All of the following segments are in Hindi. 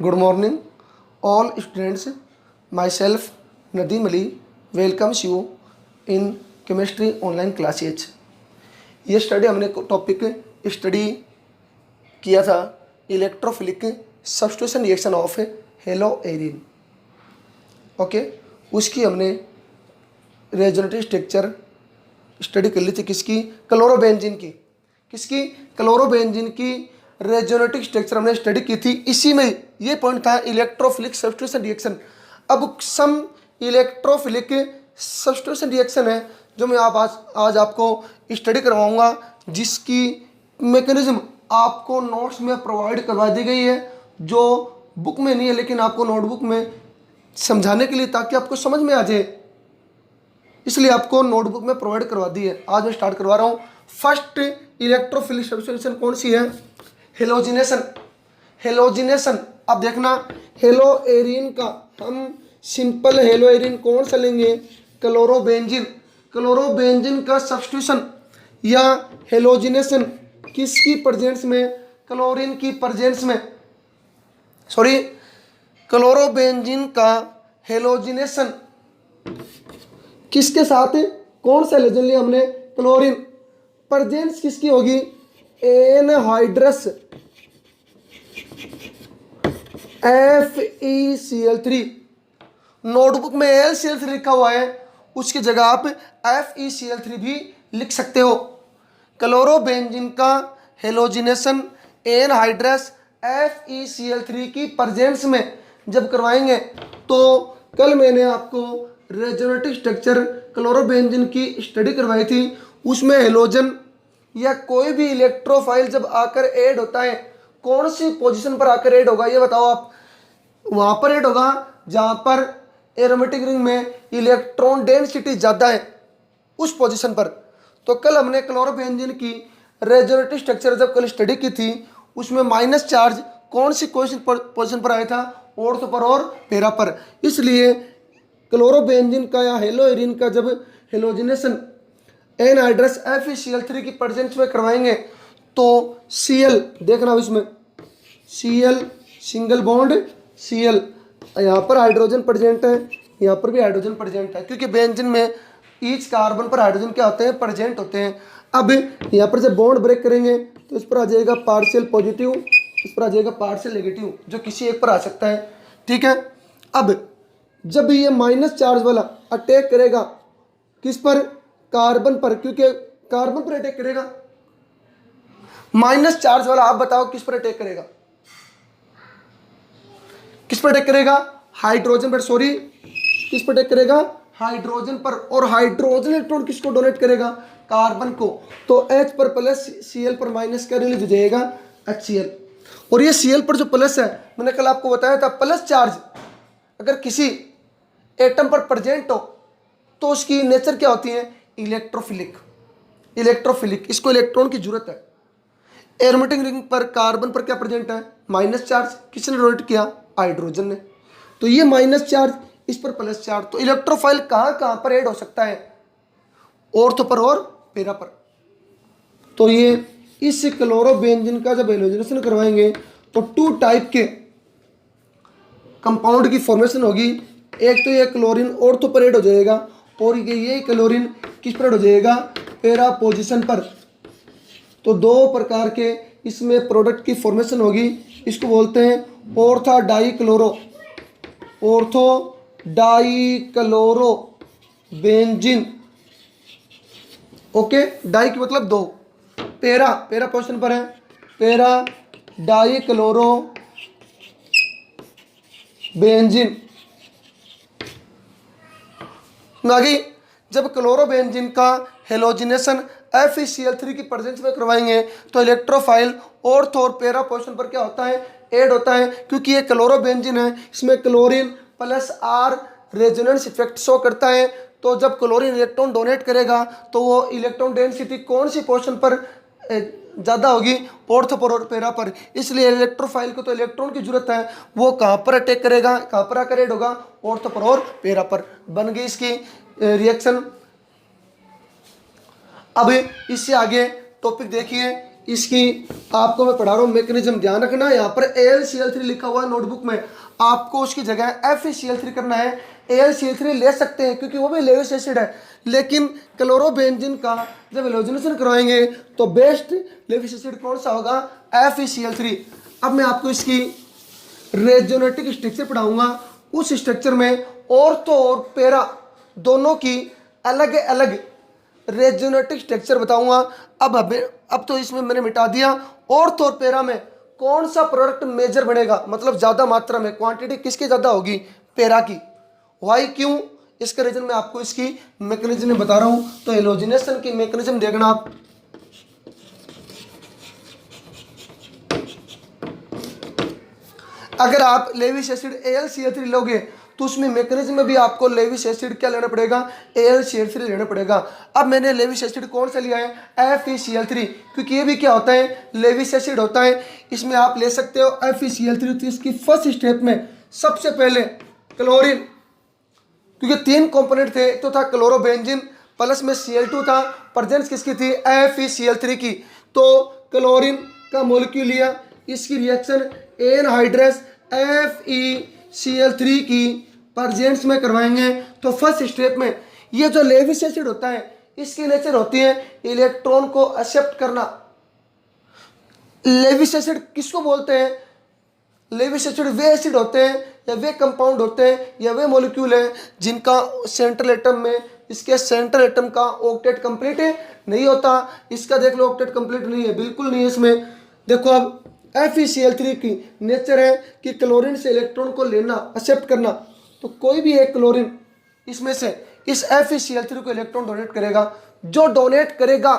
Good morning, all students. Myself, Nadeem Ali, welcomes you in chemistry online classes. ये स्टडी हमने टॉपिक स्टडी किया था electrophilic substitution reaction of haloarene. Okay, उसकी हमने रेजोनेटिव स्ट्रक्चर स्टडी कर ली थी। किसकी? क्लोरोबेंजीन की। किसकी? क्लोरोबेंजीन की रेजोनेटिव स्ट्रक्चर हमने स्टडी की थी। इसी में ये पॉइंट था इलेक्ट्रोफिलिक सब्स्टिट्यूशन रिएक्शन। अब सम इलेक्ट्रोफिलिक सब्स्टिट्यूशन रिएक्शन है जो मैं आज आपको स्टडी करवाऊंगा, जिसकी मैकेनिज्म आपको नोट्स में प्रोवाइड करवा दी गई है, जो बुक में नहीं है लेकिन आपको नोटबुक में समझाने के लिए, ताकि आपको समझ में आ जाए, इसलिए आपको नोटबुक में प्रोवाइड करवा दी है। आज मैं स्टार्ट करवा रहा हूँ। फर्स्ट इलेक्ट्रोफिलिक सब्स्टिट्यूशन कौन सी है? हेलोजिनेशन। हेलोजिनेशन। अब देखना, हेलोएरिन का हम सिंपल हेलोएरिन कौन सा लेंगे? क्लोरोबेंजीन। क्लोरोबेंजीन का सब्स्टिट्यूशन या हेलोजिनेशन किसकी प्रेजेंस में? क्लोरीन की प्रेजेंस में। सॉरी, क्लोरोबेंजीन का हेलोजिनेशन किसके साथ? कौन सा हेलोजन लिया हमने? क्लोरीन। प्रेजेंस किसकी होगी? Anhydrous FeCl3। नोटबुक में LCl3 लिखा हुआ है, उसकी जगह आप FeCl3 भी लिख सकते हो। क्लोरोबेंजीन का हेलोजिनेशन एनहाइड्रस FeCl3 की प्रेजेंस में जब करवाएंगे, तो कल मैंने आपको रेजोनेटिव स्ट्रक्चर क्लोरोबेंजीन की स्टडी करवाई थी। उसमें हेलोजन या कोई भी इलेक्ट्रोफाइल जब आकर ऐड होता है, कौन सी पोजीशन पर आकर ऐड होगा? ये बताओ आप। वहां पर ऐड होगा जहां पर एरोमेटिक रिंग में इलेक्ट्रॉन डेंसिटी ज्यादा है, उस पोजीशन पर। तो कल हमने क्लोरोबेंजीन की रेजोनेटिव स्ट्रक्चर जब कल स्टडी की थी, उसमें माइनस चार्ज कौन सी पोजीशन पर आया था? ऑर्थो पर और पैरा पर। इसलिए क्लोरोबेंजीन का या हेलोएरिन का जब हेलोजिनेशन एनहाइड्रस FeCl3 की प्रेजेंस में करवाएंगे, तो Cl देखना, इसमें Cl सिंगल बॉन्ड Cl, यहाँ पर हाइड्रोजन प्रेजेंट है, यहाँ पर भी हाइड्रोजन प्रेजेंट है, क्योंकि बेंजीन में ईच कार्बन पर हाइड्रोजन क्या होते हैं? प्रेजेंट होते हैं। अब यहाँ पर जब बॉन्ड ब्रेक करेंगे तो इस पर आ जाएगा पार्शियल पॉजिटिव, इस पर आ जाएगा पार्शियल नेगेटिव, जो किसी एक पर आ सकता है। ठीक है। अब जब ये माइनस चार्ज वाला अटैक करेगा, किस पर? कार्बन पर, क्योंकि कार्बन पर अटैक करेगा। माइनस चार्ज वाला आप बताओ किस पर अटैक करेगा? किस पर अटैक करेगा? हाइड्रोजन पर। सॉरी, किस पर अटैक करेगा? हाइड्रोजन पर। और हाइड्रोजन इलेक्ट्रॉन किसको डोनेट करेगा? कार्बन को। तो H पर प्लस, Cl पर माइनस का रिलीज हो जाएगा HCl। और ये Cl पर जो प्लस है, मैंने कल आपको बताया था, प्लस चार्ज अगर किसी एटम पर प्रेजेंट हो तो उसकी नेचर क्या होती है? इलेक्ट्रोफिलिक। इलेक्ट्रोफिलिक, इसको इलेक्ट्रॉन की जरूरत है। एरोमेटिक रिंग पर कार्बन पर क्या प्रेजेंट है? Minus charge. किसने डोनेट किया? हाइड्रोजन ने। तो ये माइनस चार्ज, इस पर प्लस चार्ज। तो इलेक्ट्रोफाइल कहां पर ऐड हो सकता है? ऑर्थो पर और पैरा पर। तो ये इस क्लोरोबेंजीन का जब हेलोजिनेशन करवाएंगे तो टू टाइप के कंपाउंड की फॉर्मेशन होगी। एक तो ये क्लोरीन ऑर्थो पर ऐड हो जाएगा, और ये क्लोरीन किस पर ऐड हो जाएगा? पैरा पोजीशन पर। तो दो प्रकार के इसमें प्रोडक्ट की फॉर्मेशन होगी। इसको बोलते हैं ortho dichloro, ortho dichloro benzene. Okay, di की मतलब दो, पैरा पोजीशन पर है, पैरा डाइक्लोरो बेंजीन। आगे जब क्लोरोबेंजीन का हेलोजिनेशन FeCl3 की प्रेजेंस में करवाएंगे, तो इलेक्ट्रोफाइल ऑर्थो और पैरा पोजीशन पर क्या होता है? ऐड होता है। क्योंकि ये क्लोरोबेंजीन है, इसमें chlorine plus R resonance effect show करता है। तो जब क्लोरीन इलेक्ट्रॉन डोनेट करेगा, तो वो इलेक्ट्रॉन डेंसिटी कौन सी पोजीशन पर ज़्यादा होगी? ऑर्थो पर और पैरा पर। इसलिए इलेक्ट्रोफाइल को तो इलेक्ट्रॉन की जरूरत है, वो कहाँ पर अटैक करेगा? कहाँ पर आकर ऐड होगा? ऑर्थो पर और पैरा पर। बन गई इसकी रिएक्शन। अब इससे आगे टॉपिक देखिए इसकी आपको मैं पढ़ा रहा हूँ मैकेनिज्म, ध्यान रखना। यहाँ पर AlCl3 लिखा हुआ है नोटबुक में, आपको उसकी जगह FeCl3 करना है। AlCl3 ले सकते हैं क्योंकि वो भी लेविस एसिड है, लेकिन क्लोरोबेंजीन का जब हेलोजनेशन करवाएंगे तो बेस्ट लेविस एसिड कौन सा होगा? FeCl3। अब मैं आपको इसकी रेजोनेटिक स्ट्रक्चर पढ़ाऊंगा। उस स्ट्रक्चर में ऑर्थो और पैरा दोनों की अलग अलग रेजोनेटिक स्ट्रक्चर बताऊंगा। अब तो इसमें मैंने मिटा दिया। ऑर्थो और पैरा में कौन सा प्रोडक्ट मेजर बढ़ेगा, मतलब ज़्यादा मात्रा में, क्वांटिटी किसकी ज़्यादा होगी? पैरा की। वाई क्यों? इसका रीजन मैं आपको इसकी मैकेनिज्म बता रहा हूं। तो हेलोजिनेशन की मैकेनिज्म देखना आप। अगर आप लेविस एसिड AlCl3 लोगे तो उसमें मैकेनिज्म में भी आपको लेविस एसिड क्या लेना पड़ेगा? AlCl3 लेना पड़ेगा। अब मैंने लेविस एसिड कौन सा लिया है? FeCl3, क्योंकि ये भी क्या होता है? लेविस एसिड होता है। इसमें आप ले सकते हो FeCl3। तो इसकी फर्स्ट स्टेप में सबसे पहले क्लोरीन, क्योंकि 3 कंपोनेंट थे, एक तो था क्लोरोबेंजीन प्लस में Cl2 था, प्रेजेंस किसकी थी? FeCl3 की। तो क्लोरीन का मोलिक्यूल लिया, इसकी रिएक्शन एनहाइड्रस FeCl3 की प्रेजेंस में करवाएंगे। तो फर्स्ट स्टेप में ये जो लेविस एसिड होता है इसकी नेचर होती है इलेक्ट्रॉन को एक्सेप्ट करना। लेविस एसिड किसको बोलते हैं? लेविस एसिड वे एसिड होते हैं या वे कंपाउंड होते हैं या वे मॉलिक्यूल हैं जिनका सेंट्रल एटम में, इसके सेंट्रल एटम का ऑक्टेट कंप्लीट है नहीं होता। इसका देख लो, ऑक्टेट कंप्लीट नहीं है, बिल्कुल नहीं है इसमें। देखो अब FeCl3 की नेचर है कि क्लोरीन से इलेक्ट्रॉन को लेना, एक्सेप्ट करना। तो कोई भी एक क्लोरीन इसमें से इस FeCl3 को इलेक्ट्रॉन डोनेट करेगा। जो डोनेट करेगा,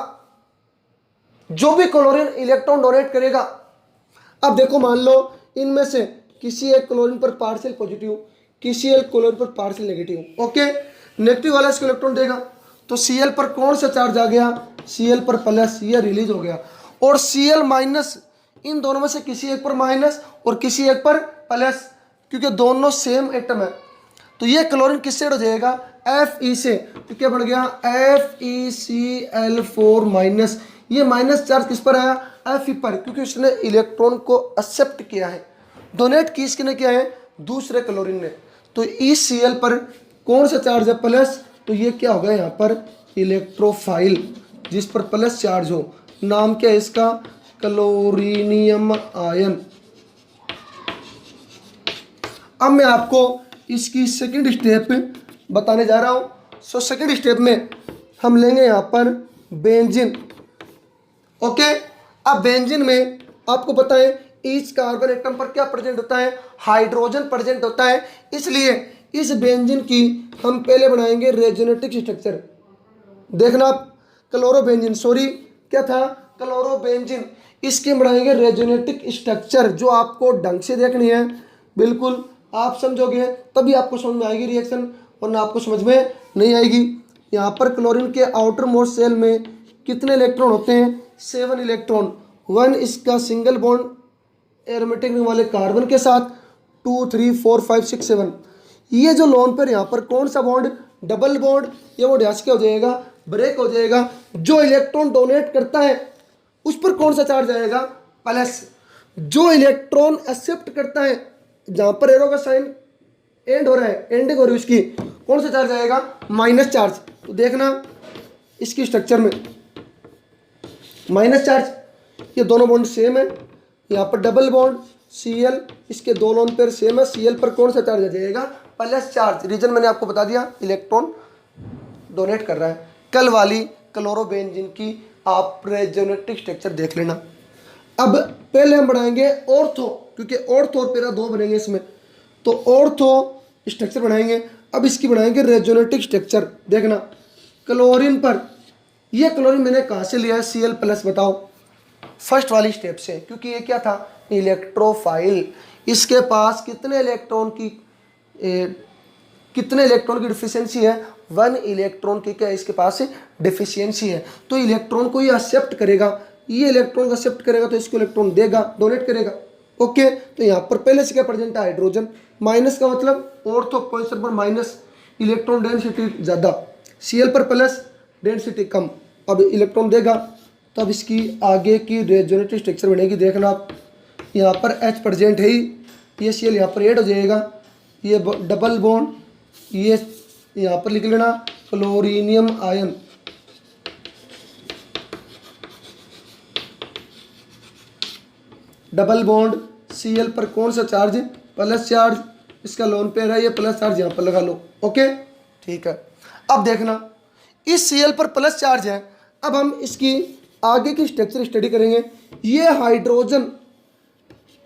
जो भी क्लोरीन इलेक्ट्रॉन डोनेट करेगा, अब देखो मान लो इनमें से किसी एक क्लोरीन पर पार्शियल पॉजिटिव, किसी एक क्लोरीन पर पार्शियल नेगेटिव, ओके, नेगेटिव वाला इसको इलेक्ट्रॉन देगा। तो Cl पर कौन सा चार्ज आ गया? Cl पर प्लस, ये रिलीज हो गया। और Cl माइनस, इन दोनों में से किसी एक पर माइनस और किसी एक पर प्लस, क्योंकि दोनों सेम एटम है। तो ये क्लोरीन किससे हो जाएगा? Fe से। तो क्या बन गया? FeCl4 minus. ये माइनस चार्ज किस पर आया? Fe पर, क्योंकि उसने इलेक्ट्रॉन को एक्सेप्ट किया है। डोनेट किसने किया है? दूसरे क्लोरीन ने। तो इस Cl पर कौन सा चार्ज है? प्लस। तो ये क्या होगा यहाँ पर? इलेक्ट्रोफाइल, जिस पर प्लस चार्ज हो। नाम क्या है इसका? क्लोरीनियम आयन। अब मैं आपको इसकी सेकंड स्टेप बताने जा रहा हूं। सो सेकंड स्टेप में हम लेंगे यहाँ पर बेंजीन, ओके। अब बेंजीन में आपको पता है ईच कार्बन एटम पर क्या प्रेजेंट होता है? हाइड्रोजन प्रेजेंट होता है। इसलिए इस बेंजीन की हम पहले बनाएंगे रेजोनेटिक स्ट्रक्चर। देखना आप, क्लोरोबेंजीन, सॉरी क्या था? क्लोरोबेंजीन। इसकी बनाएंगे रेजोनेटिक स्ट्रक्चर, जो आपको ढंग से देखनी है। बिल्कुल आप समझोगे तभी आपको समझ में आएगी रिएक्शन, वरना आपको समझ में नहीं आएगी। यहाँ पर क्लोरीन के आउटर मोस्ट सेल में कितने इलेक्ट्रॉन होते हैं? 7 इलेक्ट्रॉन। 1 इसका सिंगल बॉन्ड एरोमेटिक रिंग वाले कार्बन के साथ, 2 3 4 5 6 7। ये जो लोन पर यहाँ पर कौन सा बॉन्ड? Double bond. ये वो डैश क्या हो जाएगा? ब्रेक हो जाएगा। जो इलेक्ट्रॉन डोनेट करता है उस पर कौन सा चार्ज आएगा? प्लस। जो इलेक्ट्रॉन एक्सेप्ट करता है, जहां पर एरो का साइन एंड हो रहा है, एंडिंग हो रही है उसकी, कौन सा चार्ज आएगा? Minus charge. तो देखना इसकी स्ट्रक्चर में माइनस चार्ज, ये दोनों बॉन्ड सेम है। यहाँ पर डबल बॉन्ड Cl, इसके दो लोन पेयर सेम है। Cl पर कौन सा चार्ज आ जाएगा? Plus charge. रीजन मैंने आपको बता दिया, इलेक्ट्रॉन डोनेट कर रहा है। कल वाली क्लोरोबेंजीन की आप रेजोनेटिक स्ट्रक्चर देख लेना। अब पहले हम बनाएंगे ऑर्थो, क्योंकि ऑर्थो और पैरा दो बनेंगे इसमें। तो ऑर्थो स्ट्रक्चर बनाएंगे। अब इसकी बनाएंगे रेजोनेटिक स्ट्रक्चर। देखना क्लोरीन पर, ये क्लोरीन मैंने कहाँ से लिया है? Cl plus. बताओ, फर्स्ट वाली स्टेप से, क्योंकि ये क्या था? इलेक्ट्रोफाइल। इसके पास कितने इलेक्ट्रॉन की डिफिशियंसी है? 1 इलेक्ट्रॉन की क्या इसके पास डिफिशियंसी है। तो इलेक्ट्रॉन को ये एक्सेप्ट करेगा, ये इलेक्ट्रॉन को एक्सेप्ट करेगा तो इसको इलेक्ट्रॉन देगा, डोनेट करेगा, ओके। तो यहाँ पर पहले से क्या प्रेजेंट है? हाइड्रोजन। माइनस का मतलब ऑर्थो पोजीशन पर माइनस, इलेक्ट्रॉन डेंसिटी ज़्यादा। Cl पर प्लस, डेंसिटी कम। अब इलेक्ट्रॉन देगा तो अब इसकी आगे की रेजोनेटिव स्ट्रक्चर बनेगी। देखना आप, यहाँ पर H प्रेजेंट है ही, ये Cl यहाँ पर ऐड हो जाएगा, ये डबल बॉन्ड, ये यहाँ पर लिख लेना क्लोरीनियम आयन, डबल बॉन्ड Cl पर कौन सा चार्ज, प्लस चार्ज, इसका लोन पेयर है, ये प्लस चार्ज यहाँ पर लगा लो। ओके ठीक है। अब देखना इस Cl पर प्लस चार्ज है, अब हम इसकी आगे की स्ट्रक्चर स्टडी करेंगे। ये हाइड्रोजन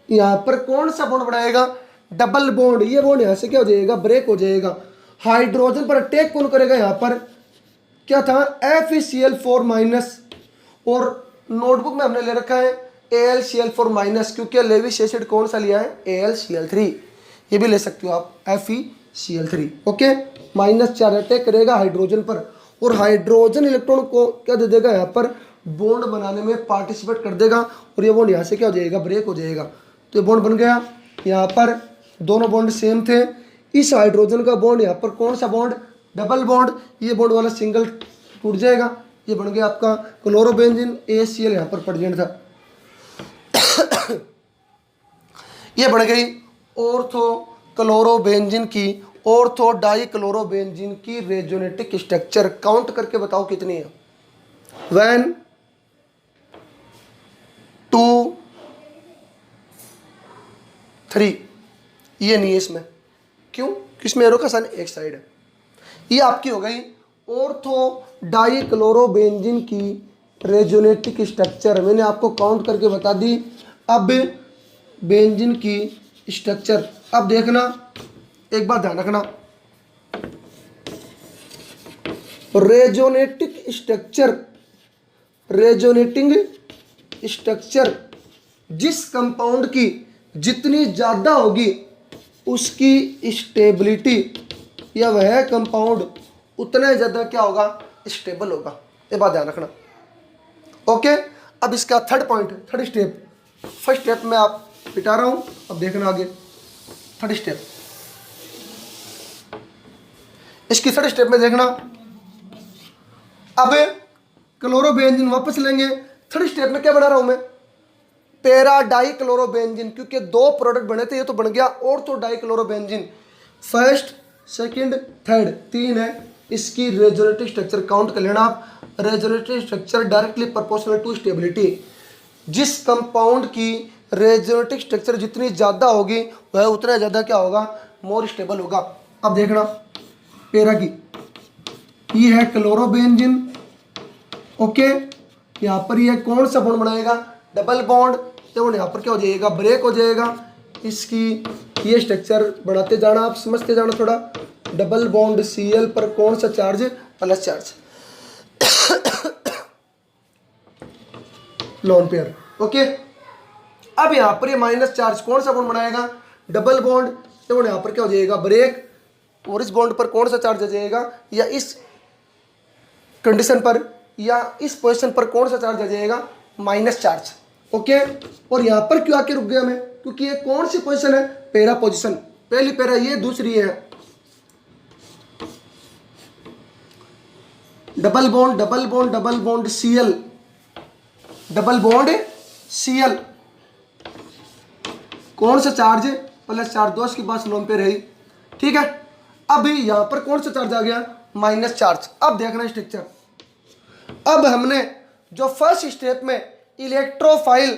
यहाँ पर कौन सा बॉन्ड बनाएगा, डबल बॉन्ड, ये बॉन्ड यहाँ से क्या हो जाएगा, ब्रेक हो जाएगा। हाइड्रोजन पर अटैक कौन करेगा, यहाँ पर क्या था FeCl4- और नोटबुक में हमने ले रखा है AlCl4-, क्योंकि लेविस एसिड कौन सा लिया है, AlCl3, ये भी ले सकते हो आप FeCl3। ओके, -4 अटैक करेगा हाइड्रोजन पर, और हाइड्रोजन इलेक्ट्रॉन को क्या दे देगा, यहाँ पर बॉन्ड बनाने में पार्टिसिपेट कर देगा, और ये बॉन्ड यहाँ से क्या हो जाएगा, ब्रेक हो जाएगा। तो ये बॉन्ड बन गया, यहाँ पर दोनों बॉन्ड सेम थे। इस हाइड्रोजन का बॉन्ड यहाँ पर कौन सा बॉन्ड, डबल बॉन्ड, ये बॉन्ड वाला सिंगल टूट जाएगा, ये बन गया आपका क्लोरोबेंजीन, ACl यहाँ पर प्रेजेंट था। ये बन गई ऑर्थो क्लोरोबेंजीन की, ऑर्थो डाई क्लोरोबेंजीन की रेजोनेटिक स्ट्रक्चर। काउंट करके बताओ कितनी है, 1 2 3, ये नहीं है इसमें, क्यों, किसमें एरो का साइन एक साइड है। ये आपकी हो गई ऑर्थो डाई क्लोरोबेंजीन की रेजोनेटिक स्ट्रक्चर, मैंने आपको काउंट करके बता दी। अब बेंजीन की स्ट्रक्चर, अब देखना एक बात ध्यान रखना, रेजोनेटिक स्ट्रक्चर, रेजोनेटिंग स्ट्रक्चर जिस कंपाउंड की जितनी ज़्यादा होगी उसकी स्टेबिलिटी, या वह कंपाउंड उतना ज़्यादा क्या होगा, स्टेबल होगा। ये बात ध्यान रखना। ओके, अब इसका third point, third step, first step में आप पिटा रहा हूं, अब देखना आगे थर्ड स्टेप। इसकी थर्ड स्टेप में देखना, अब क्लोरोबेंजीन वापस लेंगे। थर्ड स्टेप में क्या बना रहा हूं मैं, पैरा डाई क्लोरोबेंजीन, क्योंकि 2 प्रोडक्ट बने थे, ये तो बन गया ortho di chlorobenzene. First, second, third, 3 है। इसकी रेजोनेटिव स्ट्रक्चर काउंट कर लेना आप। Resonative structure directly proportional to stability, जिस कंपाउंड की रेजोनेटिव स्ट्रक्चर जितनी ज़्यादा होगी वह उतना ज़्यादा क्या होगा, मोर स्टेबल होगा। अब देखना पैरा की, ये है क्लोरोबेंजीन। ओके, यहाँ पर ये कौन सा बॉन्ड बनाएगा, डबल बॉन्ड, तो यहाँ पर क्या हो जाएगा, ब्रेक हो जाएगा। इसकी ये स्ट्रक्चर बढ़ाते जाना, आप समझते जाना थोड़ा। डबल बॉन्ड Cl पर कौन सा charge, plus charge, lone pair. Okay, अब यहाँ पर ये माइनस चार्ज कौन सा बॉन्ड बनाएगा, डबल बॉन्ड, तो यहाँ पर क्या हो जाएगा, ब्रेक, और इस बॉन्ड पर कौन सा चार्ज आ जाएगा, या इस कंडीशन पर या इस पोजीशन पर कौन सा चार्ज आ जाएगा, माइनस चार्ज। ओके, और यहाँ पर क्यों आके रुक गया मैं, क्योंकि ये कौन सी पोजीशन है, पैरा पोजीशन, पहली पैरा ये, दूसरी है double bond, double bond, double bond Cl, double bond Cl, कौन सा चार्ज, प्लस चार्ज, दोस्त के पास लोन पे रही। ठीक है, अब यहाँ पर कौन सा चार्ज आ गया, माइनस चार्ज। अब देखना स्ट्रक्चर, अब हमने जो फर्स्ट स्टेप में इलेक्ट्रोफाइल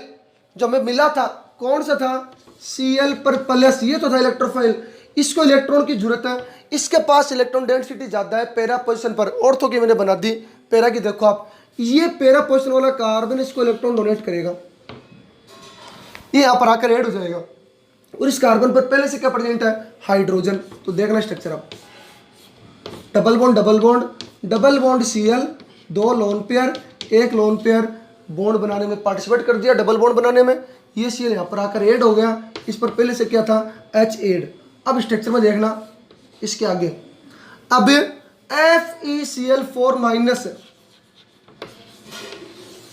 जो हमें मिला था, कौन सा था, Cl पर प्लस, ये तो था इलेक्ट्रोफाइल, इसको इलेक्ट्रॉन की जरूरत है, इसके पास इलेक्ट्रॉन डेंसिटी ज़्यादा है पैरा पोजीशन पर। ऑर्थो की मैंने बना दी, पैरा की देखो आप, ये पैरा पोजीशन वाला कार्बन इसको इलेक्ट्रॉन डोनेट करेगा, ये यहाँ पर आकर ऐड हो जाएगा, और इस कार्बन पर पहले से क्या प्रेजेंट है, हाइड्रोजन। तो देखना स्ट्रक्चर अब, double bond, double bond, double bond Cl, 2 lone pair, 1 lone pair bond बनाने में पार्टिसिपेट कर दिया, डबल बॉन्ड बनाने में। ये Cl यहाँ पर आकर ऐड हो गया, इस पर पहले से क्या था, H ऐड। अब स्ट्रक्चर में देखना इसके आगे, अब FeCl4-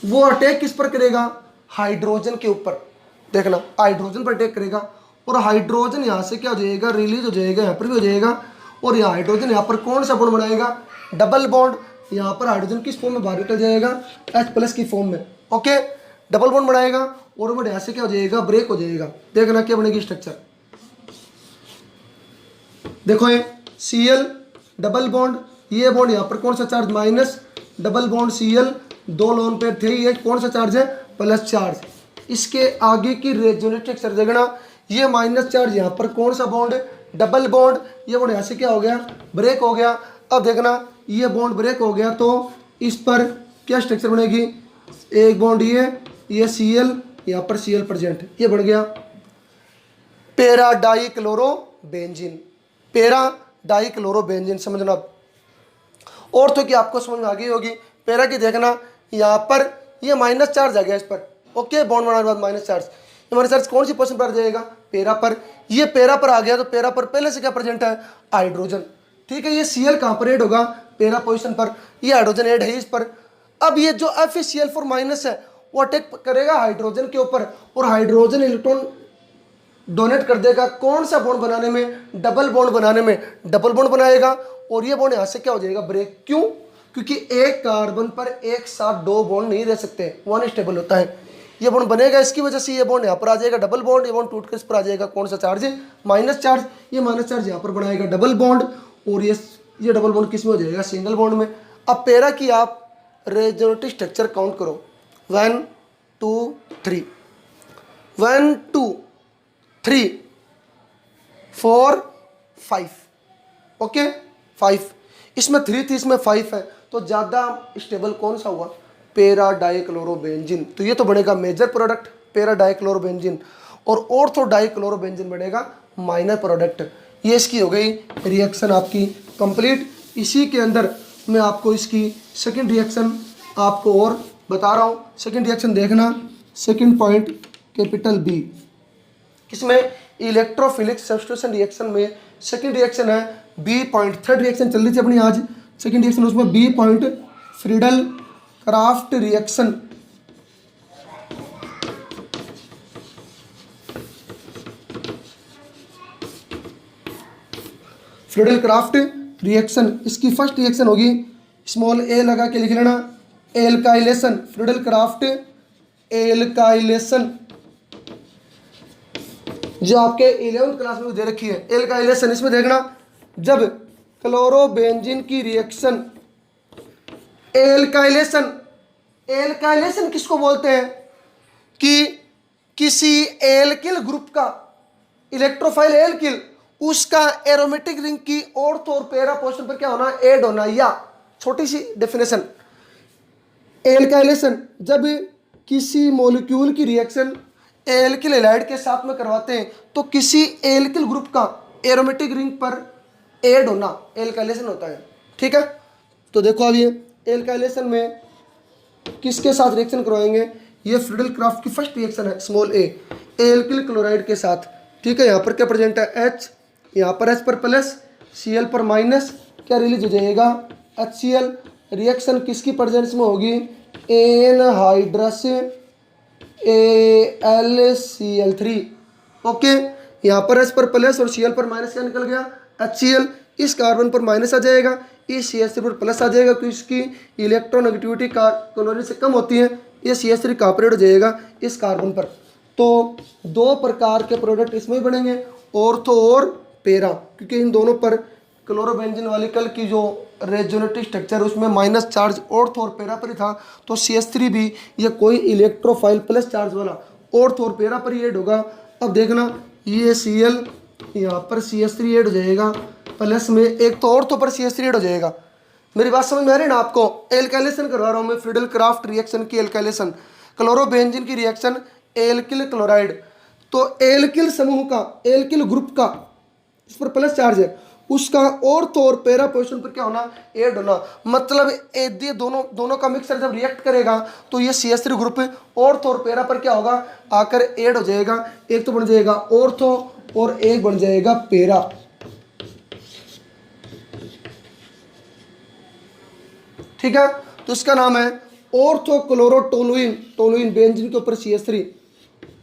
वो अटैक किस पर करेगा, हाइड्रोजन के ऊपर। देखना हाइड्रोजन पर अटैक करेगा, और हाइड्रोजन यहाँ से क्या हो जाएगा, रिलीज हो जाएगा, यहाँ पर भी हो जाएगा, और यहाँ हाइड्रोजन यहाँ पर कौन सा बॉन्ड बनाएगा, डबल बॉन्ड, यहाँ पर हाइड्रोजन किस फॉर्म में बाहर निकल जाएगा, H+ की फॉर्म में। ओके, डबल बॉन्ड बनाएगा और वो यहाँ से क्या हो जाएगा, ब्रेक हो जाएगा। देखना क्या बनेगी स्ट्रक्चर। देखो ये Cl डबल बॉन्ड, ये बॉन्ड यहाँ पर कौन सा charge, minus, double bond Cl 2 lone pair थे, ये कौन सा चार्ज है, प्लस चार्ज। इसके आगे की रेजोनेटिव स्ट्रक्चर देखना, ये माइनस चार्ज, यहाँ पर कौन सा बॉन्ड, डबल बॉन्ड, ये बॉन्ड यहाँ से क्या हो गया, ब्रेक हो गया। अब देखना ये बॉन्ड ब्रेक हो गया तो इस पर क्या स्ट्रक्चर बनेगी, एक बॉन्ड ये Cl, यहाँ पर Cl प्रेजेंट, ये बन गया पैरा डाइक्लोरोबेंजीन। पैरा डाइक्लोरोबेंजीन समझना। और तो कि आपको समझ में आ गई होगी। पैरा की देखना, यहाँ पर ये माइनस चार्ज आ गया इस पर। ओके, बॉन्ड बनाने के बाद माइनस चार्ज, ये माइनस चार्ज कौन सी पोजीशन पर आ जाएगा, पैरा पर। ये पैरा पर आ गया तो पैरा पर पहले से क्या प्रेजेंट है, हाइड्रोजन। ठीक है, ये Cl कहाँ पर ऐड होगा, पैरा पोजीशन पर, ये हाइड्रोजन ऐड है इस पर। अब ये जो FeCl4 माइनस है वो अटैक करेगा हाइड्रोजन के ऊपर और हाइड्रोजन इलेक्ट्रॉन डोनेट कर देगा कौन सा बॉन्ड बनाने में, डबल बॉन्ड बनाने में। डबल बॉन्ड बनाएगा और ये बॉन्ड यहाँ से क्या हो जाएगा, ब्रेक। क्यों, क्योंकि एक कार्बन पर एक साथ 2 बॉन्ड नहीं रह सकते, 1 स्टेबल होता है। ये बॉन्ड बनेगा, इसकी वजह से ये बॉन्ड यहाँ पर आ जाएगा डबल बॉन्ड, ये बॉन्ड टूट कर इस पर आ जाएगा कौन सा चार्ज, माइनस चार्ज। ये माइनस चार्ज यहाँ पर बनाएगा डबल बॉन्ड और ये डबल बॉन्ड किस में हो जाएगा, सिंगल बॉन्ड में। अब पैरा की आप रेजोनेटिव स्ट्रक्चर काउंट करो, 1 2 3, 1 2 3 4 5। ओके, 5, इसमें 3 थी, इसमें 5 है, तो ज़्यादा स्टेबल कौन सा हुआ, पैरा डाइक्लोरोबेंजीन। तो ये तो बनेगा मेजर प्रोडक्ट पैरा डाइक्लोरोबेंजीन और ऑर्थो डाइक्लोरोबेंजीन बनेगा माइनर प्रोडक्ट। ये इसकी हो गई रिएक्शन आपकी कंप्लीट। इसी के अंदर मैं आपको इसकी सेकंड रिएक्शन आपको और बता रहा हूँ। सेकंड रिएक्शन देखना, सेकंड पॉइंट कैपिटल बी, इसमें इलेक्ट्रोफिलिक सब्स्टिट्यूशन रिएक्शन में सेकंड रिएक्शन है बी पॉइंट। थर्ड रिएक्शन चल रही थी अपनी आज, सेकंड रिएक्शन उसमें B point Friedel Crafts reaction. Friedel Crafts reaction, इसकी फर्स्ट रिएक्शन होगी, स्मॉल ए लगा के लिख लेना, एल्काइलेशन। फ्रीडल क्राफ्ट एल्काइलेशन जो आपके 11th क्लास में दे रखी है, एल्काइलेशन। इसमें देखना, जब क्लोरोबेंजीन की रिएक्शन एल्काइलेशन, एल्काइलेशन किसको बोलते हैं कि किसी एल्किल ग्रुप का इलेक्ट्रोफाइल एल्किल, उसका एरोमेटिक रिंग की ऑर्थो और पैरा पोजीशन पर क्या होना, ऐड होना। या छोटी सी डेफिनेशन, एल्काइलेशन जब किसी मॉलिक्यूल की रिएक्शन एल्किल हैलाइड के साथ में करवाते हैं तो किसी एल्किल ग्रुप का एरोमेटिक रिंग पर ऐड होना एल्काइलेशन होता है। ठीक है, तो देखो अब ये एल्काइलेशन में किसके साथ रिएक्शन करवाएंगे, ये फ्रीडल क्राफ्ट की फर्स्ट रिएक्शन है, स्मॉल ए, एल्किल क्लोराइड के साथ। ठीक है, यहाँ पर क्या प्रेजेंट है, H, यहाँ पर H पर प्लस, Cl पर माइनस, क्या रिलीज हो जाएगा, HCl। रिएक्शन किसकी प्रेजेंस में होगी, एनहाइड्रस AlCl3। ओके, यहाँ पर H पर प्लस और Cl पर माइनस, क्या निकल गया, HCl। इस कार्बन पर माइनस आ जाएगा, इस CH3 पर प्लस आ जाएगा, क्योंकि इसकी इलेक्ट्रोनेगेटिविटी क्लोरीन से कम होती है। ये CH3 कॉपरेट हो जाएगा इस कार्बन पर। तो 2 प्रकार के प्रोडक्ट इसमें भी बनेंगे, ऑर्थो और पैरा, क्योंकि इन दोनों पर क्लोरोबेंजीन वाली कल की जो रेजोनेटिव स्ट्रक्चर उसमें माइनस चार्ज ऑर्थो और पैरा पर ही था, तो CH3 भी ये कोई इलेक्ट्रोफाइल प्लस चार्ज वाला ऑर्थो और पैरा पर ही ऐड होगा। अब देखना, ये Cl यहाँ पर CH3 ऐड हो जाएगा प्लस में, एक तो ऑर्थो पर CH3 ऐड हो जाएगा। मेरी बात समझ में आ रही है ना आपको, एल्काइलेशन करवा रहा हूँ मैं, फ्रीडल क्राफ्ट रिएक्शन की एल्काइलेशन, क्लोरोबेंजीन की रिएक्शन एल्किल क्लोराइड। तो एल्किल समूह का, एल्किल ग्रुप का, इस पर प्लस चार्ज है, उसका ऑर्थो और पैरा पोजीशन पर क्या होना, ऐड होना। मतलब ये दोनों का मिक्सर जब रिएक्ट करेगा तो ये CH3 ग्रुप ऑर्थो और पैरा पर क्या होगा, आकर ऐड हो जाएगा। एक तो बन जाएगा ऑर्थो और एक बन जाएगा पैरा। ठीक है, तो इसका नाम है ऑर्थो क्लोरोटोलुइन, टोलुइन बेंजीन के ऊपर CH3,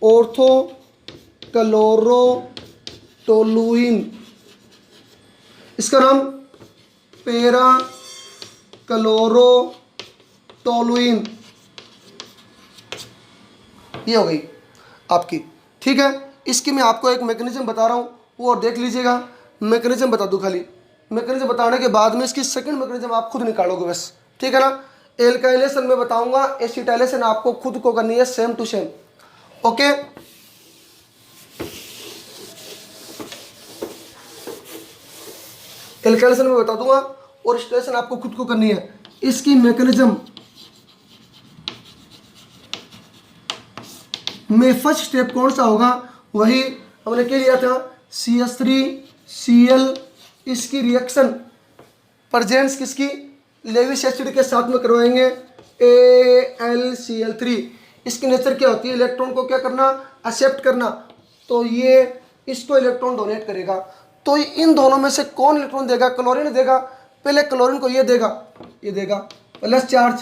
ऑर्थो क्लोरोटोलुइन। इसका नाम पैरा क्लोरोटोलुइन, ये हो गई आपकी। ठीक है, इसकी मैं आपको एक मैकेनिज्म बता रहा हूँ, वो और देख लीजिएगा। मैकेनिज्म बता दूँ खाली, मैकेनिज्म बताने के बाद में इसकी सेकंड मैकेनिज्म आप खुद निकालोगे बस। ठीक है ना। एल्काइलेशन में बताऊंगा, एसिटाइलेशन आपको खुद को करनी है same to same. Okay, alkylation में बता दूंगा और एसिटाइलेशन आपको खुद को करनी है। इसकी मैकेनिज्म में फर्स्ट स्टेप कौन सा होगा, वही हमने क्या लिया था, CH3Cl, इसकी रिएक्शन प्रेजेंस किसकी, लेविस एसिड के साथ में करवाएंगे, AlCl3। इसकी नेचर क्या होती है, इलेक्ट्रॉन को क्या करना, एक्सेप्ट करना, तो ये इसको इलेक्ट्रॉन डोनेट करेगा। तो इन दोनों में से कौन इलेक्ट्रॉन देगा, क्लोरीन देगा। पहले क्लोरीन को ये देगा, ये देगा प्लस चार्ज,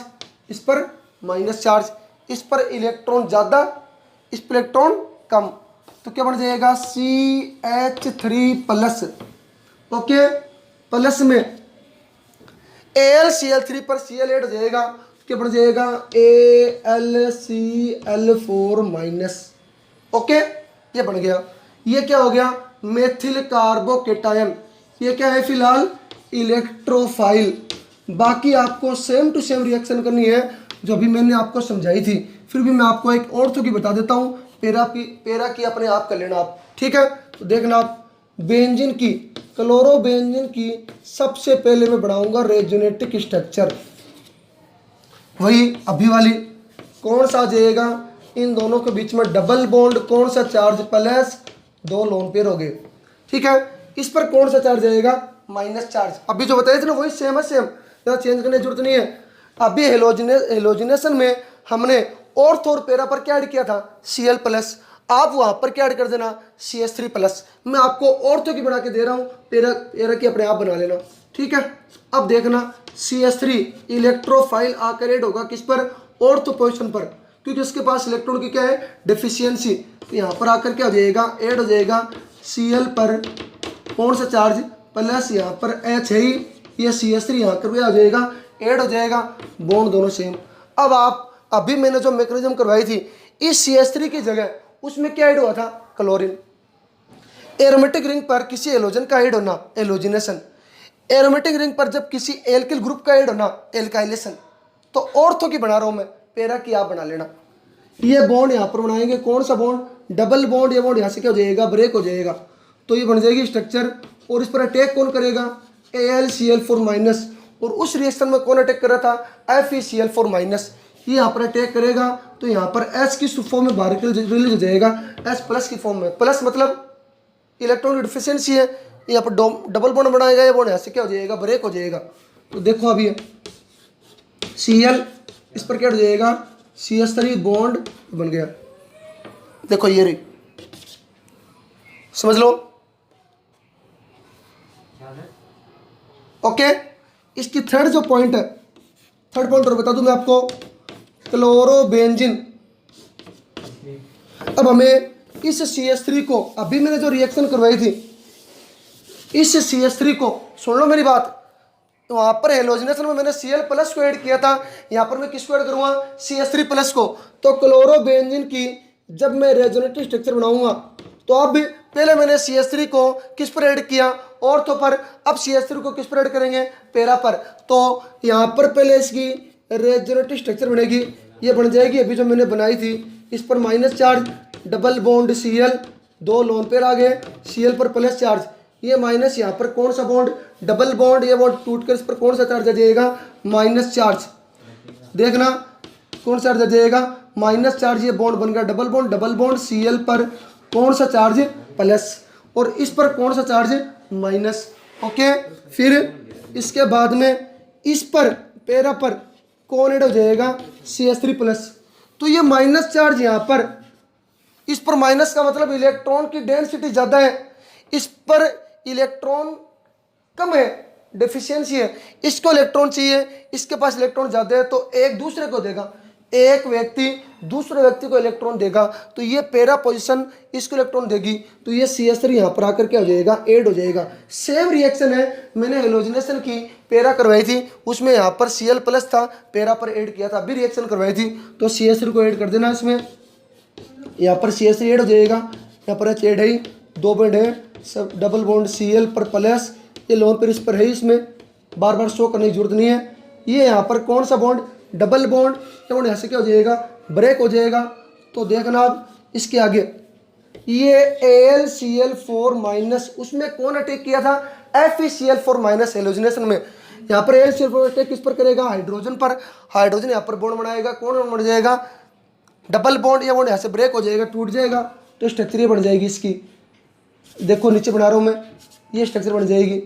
इस पर माइनस चार्ज, इस पर इलेक्ट्रॉन ज़्यादा, इस पर इलेक्ट्रॉन कम, तो क्या बन जाएगा, CH3 प्लस। ओके, प्लस में AlCl3 पर Cl ऐड हो जाएगा, क्या बन जाएगा, AlCl4 माइनस। ओके, ये बन गया। ये क्या हो गया, मेथिल कार्बोकेटायन। ये क्या है फिलहाल, इलेक्ट्रोफाइल। बाकी आपको सेम टू सेम रिएक्शन करनी है जो अभी मैंने आपको समझाई थी। फिर भी मैं आपको एक और तो की बता देता हूँ, पेरा की अपने आप कर लेना आप। ठीक है, तो देखना आप, बेंजीन की, क्लोरोबेंजीन की सबसे पहले मैं बनाऊंगा रेजोनेटिक स्ट्रक्चर, वही अभी वाली। कौन सा आ जाएगा, इन दोनों के बीच में डबल बॉन्ड, कौन सा चार्ज, प्लस 2 लोन पेयर हो गए। ठीक है, इस पर कौन सा चार्ज आएगा, माइनस चार्ज। अभी जो बताए थे ना वही सेम है, सेम, ज़्यादा चेंज करने की जरूरत नहीं है। अभी हेलोजिनेशन में हमने ऑर्थ और पेरा पर क्या ऐड किया था, Cl प्लस। आप वहाँ पर क्या ऐड कर देना, CH3 प्लस। मैं आपको ऑर्थो की बना के दे रहा हूँ, पेरा की अपने आप बना लेना। ठीक है, अब देखना CH3 इलेक्ट्रोफाइल आकर ऐड होगा किस पर, ऑर्थो पोजिशन पर, क्योंकि उसके पास इलेक्ट्रॉन की क्या है, डेफिशिएंसी। तो यहाँ पर आकर क्या हो जाएगा, ऐड हो जाएगा Cl पर कौन सा चार्ज, प्लस, यहाँ पर H है ही, ये CH3 यहाँ कर भी आ जाएगा, ऐड हो जाएगा, बॉन्ड दोनों सेम। अब आप, अभी मैंने जो मैकेनिज्म करवाई थी, इस CH3 की जगह उसमें क्या ऐड हुआ था, क्लोरीन। एरोमेटिक रिंग पर किसी एलोजन का ऐड होना, एलोजिनेशन। एरोमेटिक रिंग पर जब किसी एल्किल ग्रुप का ऐड होना, एल्काइलेशन। तो ऑर्थो की बना रहा हूं मैं, पेरा की आप बना लेना। ये बॉन्ड यहाँ पर बनाएंगे, कौन सा बॉन्ड, डबल बॉन्ड। ये बॉन्ड यहाँ से क्या हो जाएगा, ब्रेक हो जाएगा, तो ये बन जाएगी स्ट्रक्चर। और इस पर अटैक कौन करेगा, AlCl4 माइनस। और उस रिएक्शन में कौन अटैक कर रहा था, FeCl4 माइनस। ये यहाँ पर अटैक करेगा, तो यहाँ पर H की फॉर्म में बाहर रिलीज हो जाएगा, H प्लस की फॉर्म में। प्लस मतलब इलेक्ट्रॉन की डिफिशियंसी है, यहाँ पर डबल बॉन्ड बनाएगा, ये बॉन्ड यहाँ से क्या हो जाएगा, ब्रेक हो जाएगा। तो देखो अभी Cl, इस पर क्या हो जाएगा, CH3 बॉन्ड बन गया। देखो ये रही, समझ लो। ओके, इसकी थर्ड जो पॉइंट है, थर्ड पॉइंट और बता दूं मैं आपको, क्लोरोबेंजीन। अब हमें इस CH3 को, अभी मैंने जो रिएक्शन करवाई थी, इस CH3 को, सुन लो मेरी बात, वहां पर हेलोजिनेशन में मैंने Cl प्लस को ऐड किया था, यहां पर मैं किसको ऐड करूंगा, CH3 प्लस को। तो क्लोरोबेंजीन की जब मैं रेजोनेटिव स्ट्रक्चर बनाऊंगा, तो अब पहले मैंने CH3 को किस पर ऐड किया, ऑर्थो पर। अब CH3 को किस पर ऐड करेंगे, पेरा पर। तो यहाँ पर पहले इसकी रेजोनेटिव स्ट्रक्चर बनेगी, ये बन जाएगी अभी जो मैंने बनाई थी। इस पर minus charge, double bond Cl, 2 lone pair आ गए, Cl पर प्लस चार्ज, ये माइनस, यहाँ पर कौन सा बॉन्ड, डबल बॉन्ड, ये बॉन्ड टूटकर इस पर कौन सा चार्ज आ जाएगा, माइनस चार्ज। देखना कौन सा चार्ज आ जाएगा, माइनस चार्ज। ये बॉन्ड बन गया double bond, double bond Cl पर कौन सा चार्ज, प्लस, और इस पर कौन सा चार्ज, माइनस। ओके, फिर इसके बाद में इस पर पेरा पर कौन ऐड हो जाएगा, CH3 प्लस। तो ये माइनस चार्ज यहाँ पर, इस पर माइनस का मतलब इलेक्ट्रॉन की डेंसिटी ज़्यादा है, इस पर इलेक्ट्रॉन कम है, डेफिशिएंसी है। इसको इलेक्ट्रॉन चाहिए, इसके पास इलेक्ट्रॉन ज़्यादा है, तो एक दूसरे को देगा। एक व्यक्ति दूसरे व्यक्ति को इलेक्ट्रॉन देगा तो ये पैरा पोजीशन इसको इलेक्ट्रॉन देगी, तो ये CH3 यहाँ पर आकर क्या हो जाएगा, ऐड हो जाएगा। सेम रिएक्शन है, मैंने हेलोजिनेशन की, पैरा करवाई थी, उसमें यहाँ पर Cl प्लस था, पैरा पर ऐड किया था, अभी रिएक्शन करवाई थी, तो CH3 को ऐड कर देना इसमें, यहाँ पर CH3 ऐड हो जाएगा, यहाँ पर H ऐड है, 2 बॉन्ड है, सब डबल बॉन्ड Cl पर प्लस, ये लोन पर इस पर है, इसमें बार बार शो करने की जरूरत नहीं है। ये यहाँ पर कौन सा बॉन्ड, डबल बॉन्ड, ये बॉन्ड ऐसे क्या हो जाएगा, ब्रेक हो जाएगा। तो देखना आप इसके आगे, ये AlCl4 माइनस, उसमें कौन अटैक किया था, FeCl4 माइनस हेलोजिनेशन में। यहाँ पर AlCl4 अटैक किस पर करेगा, हाइड्रोजन पर, हाइड्रोजन यहाँ पर बॉन्ड बनाएगा, कौन बॉन्ड बन जाएगा, डबल बॉन्ड, ये बॉन्ड यहाँ से ब्रेक हो जाएगा, टूट जाएगा, तो स्ट्रक्चर ये बन जाएगी इसकी, देखो नीचे बना रहा हूँ मैं, ये स्ट्रक्चर बन जाएगी।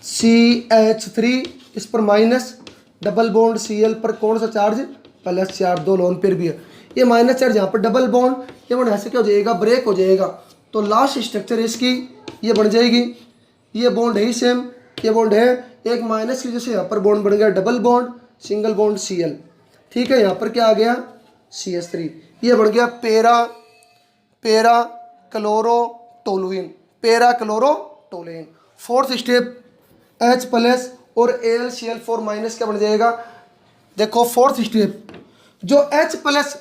CH3 इस पर माइनस, डबल बॉन्ड Cl पर कौन सा charge, plus charge, 2 lone pair भी है, ये माइनस चार्ज, यहाँ पर डबल बॉन्ड, ये बॉन्ड ऐसे क्या हो जाएगा, ब्रेक हो जाएगा। तो लास्ट स्ट्रक्चर इसकी ये बन जाएगी, ये बॉन्ड है ही सेम, ये बॉन्ड है, एक माइनस की जैसे यहाँ पर बॉन्ड बन गया double bond, single bond Cl, ठीक है। यहाँ पर क्या आ गया, CH3, ये बन गया para chlorotoluene, para chlorotoluene. Fourth step H plus और AlCl4 माइनस क्या बन जाएगा, देखो फोर्थ स्टेप, जो H प्लस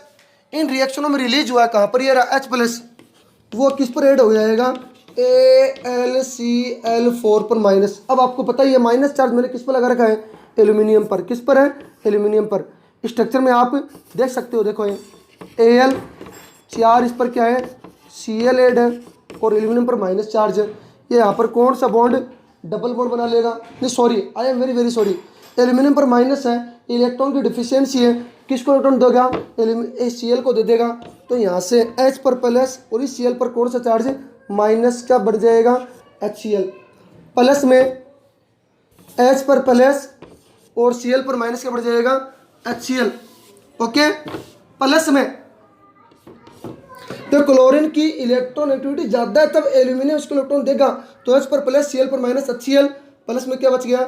इन रिएक्शनों में रिलीज हुआ है, कहाँ पर ये रहा H प्लस, वो किस पर ऐड हो जाएगा, AlCl4 पर माइनस। अब आपको पता है ये माइनस चार्ज मैंने किस पर लगा रखा है, एल्यूमिनियम पर, किस पर है, एल्यूमिनियम पर। स्ट्रक्चर में आप देख सकते हो, देखो ये Al4 इस पर क्या है, Cl ऐड है, और एल्यूमिनियम पर माइनस चार्ज है। ये यहाँ पर कौन सा बॉन्ड, डबल बॉन्ड बना लेगा, नहीं sorry, I am very sorry, aluminium पर माइनस है, इलेक्ट्रॉन की डिफिशियंसी है, किसको इलेक्ट्रॉन देगा, Cl को दे देगा। तो यहाँ से H पर प्लस और इस Cl पर कौन सा चार्ज, माइनस का बढ़ जाएगा HCl, प्लस में H पर प्लस और Cl पर माइनस का बढ़ जाएगा HCl, ओके। प्लस में तो क्लोरीन की इलेक्ट्रॉन एक्टिविटी ज़्यादा है, तब एल्यूमिनियम उसको इलेक्ट्रॉन देगा, तो H पर प्लस Cl पर माइनस HCl, प्लस में क्या बच गया,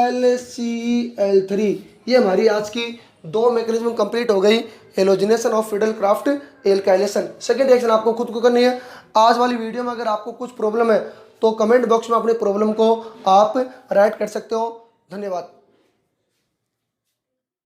AlCl3। ये हमारी आज की 2 मैकेनिज्म कंप्लीट हो गई, halogenation of Friedel Crafts alkylation. Second reaction आपको खुद को करनी है। आज वाली वीडियो में अगर आपको कुछ प्रॉब्लम है तो कमेंट बॉक्स में अपने प्रॉब्लम को आप राइट कर सकते हो। धन्यवाद।